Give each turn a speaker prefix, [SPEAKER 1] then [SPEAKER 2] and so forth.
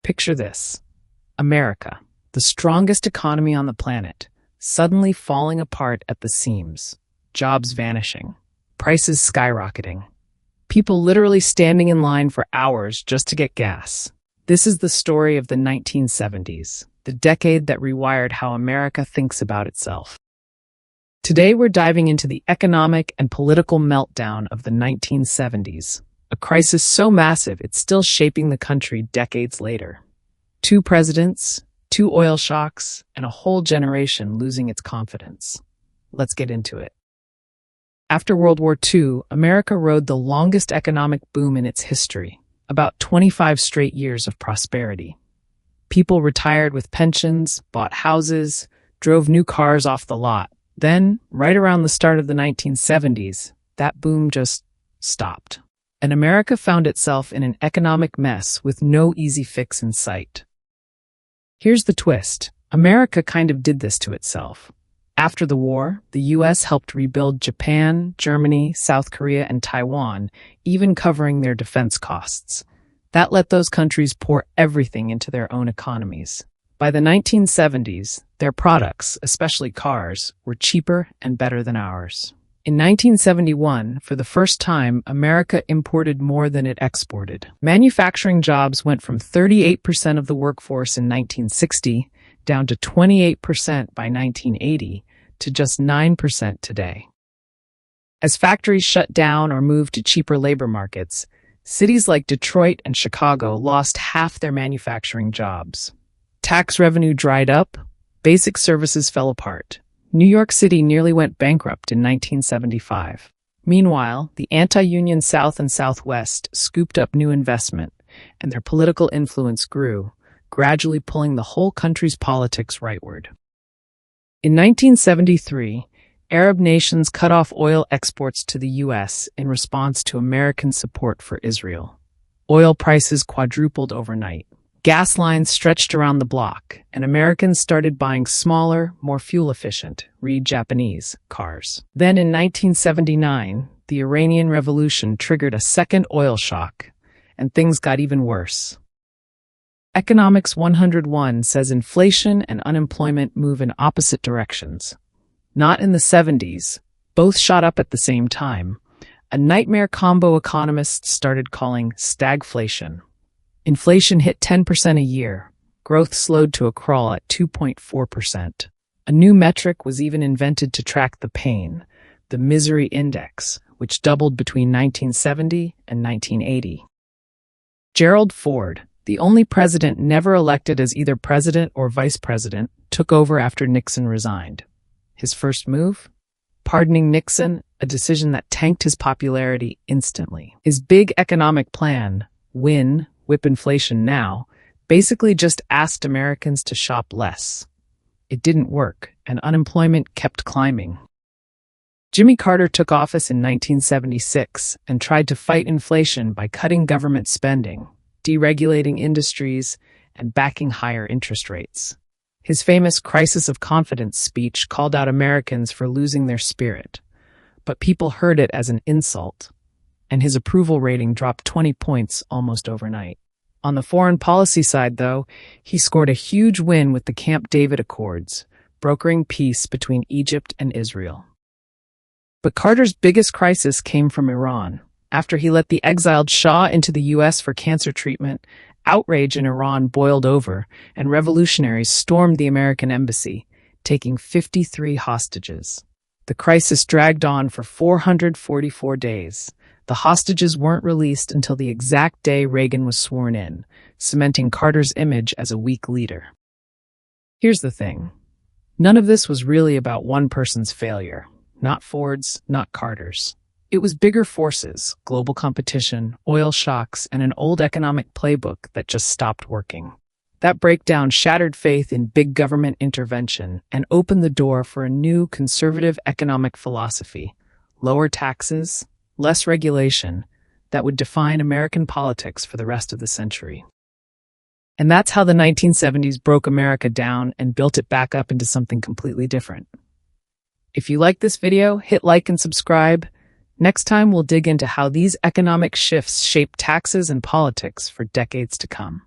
[SPEAKER 1] Picture this: America, the strongest economy on the planet, suddenly falling apart at the seams, jobs vanishing, prices skyrocketing, people literally standing in line for hours just to get gas. This is the story of the 1970s, the decade that rewired how America thinks about itself. Today we're diving into the economic and political meltdown of the 1970s, a crisis so massive it's still shaping the country decades later. 2 presidents, 2 oil shocks, and a whole generation losing its confidence. Let's get into it. After World War II, America rode the longest economic boom in its history, about 25 straight years of prosperity. People retired with pensions, bought houses, drove new cars off the lot. Then, right around the start of the 1970s, that boom just stopped. And America found itself in an economic mess with no easy fix in sight. Here's the twist. America kind of did this to itself. After the war, the U.S. helped rebuild Japan, Germany, South Korea, and Taiwan, even covering their defense costs. That let those countries pour everything into their own economies. By the 1970s, their products, especially cars, were cheaper and better than ours. In 1971, for the first time, America imported more than it exported. Manufacturing jobs went from 38% of the workforce in 1960 down to 28% by 1980 to just 9% today. As factories shut down or moved to cheaper labor markets, cities like Detroit and Chicago lost half their manufacturing jobs. Tax revenue dried up, basic services fell apart. New York City nearly went bankrupt in 1975. Meanwhile, the anti-union South and Southwest scooped up new investment, and their political influence grew, gradually pulling the whole country's politics rightward. In 1973, Arab nations cut off oil exports to the U.S. in response to American support for Israel. Oil prices quadrupled overnight. Gas lines stretched around the block, and Americans started buying smaller, more fuel-efficient, read Japanese, cars. Then in 1979, the Iranian Revolution triggered a second oil shock, and things got even worse. Economics 101 says inflation and unemployment move in opposite directions. Not in the 70s, both shot up at the same time. A nightmare combo economists started calling stagflation. Inflation hit 10% a year. Growth slowed to a crawl at 2.4%. A new metric was even invented to track the pain, the misery index, which doubled between 1970 and 1980. Gerald Ford, the only president never elected as either president or vice president, took over after Nixon resigned. His first move? Pardoning Nixon, a decision that tanked his popularity instantly. His big economic plan, Whip inflation now, basically just asked Americans to shop less. It didn't work, and unemployment kept climbing. Jimmy Carter took office in 1976 and tried to fight inflation by cutting government spending, deregulating industries, and backing higher interest rates. His famous crisis of confidence speech called out Americans for losing their spirit, but people heard it as an insult, and his approval rating dropped 20 points almost overnight. On the foreign policy side, though, he scored a huge win with the Camp David Accords, brokering peace between Egypt and Israel. But Carter's biggest crisis came from Iran. After he let the exiled Shah into the U.S. for cancer treatment, outrage in Iran boiled over, and revolutionaries stormed the American embassy, taking 53 hostages. The crisis dragged on for 444 days. The hostages weren't released until the exact day Reagan was sworn in, cementing Carter's image as a weak leader. Here's the thing. None of this was really about one person's failure. Not Ford's, not Carter's. It was bigger forces, global competition, oil shocks, and an old economic playbook that just stopped working. That breakdown shattered faith in big government intervention and opened the door for a new conservative economic philosophy: lower taxes, less regulation, that would define American politics for the rest of the century. And that's how the 1970s broke America down and built it back up into something completely different. If you like this video, hit like and subscribe. Next time, we'll dig into how these economic shifts shape taxes and politics for decades to come.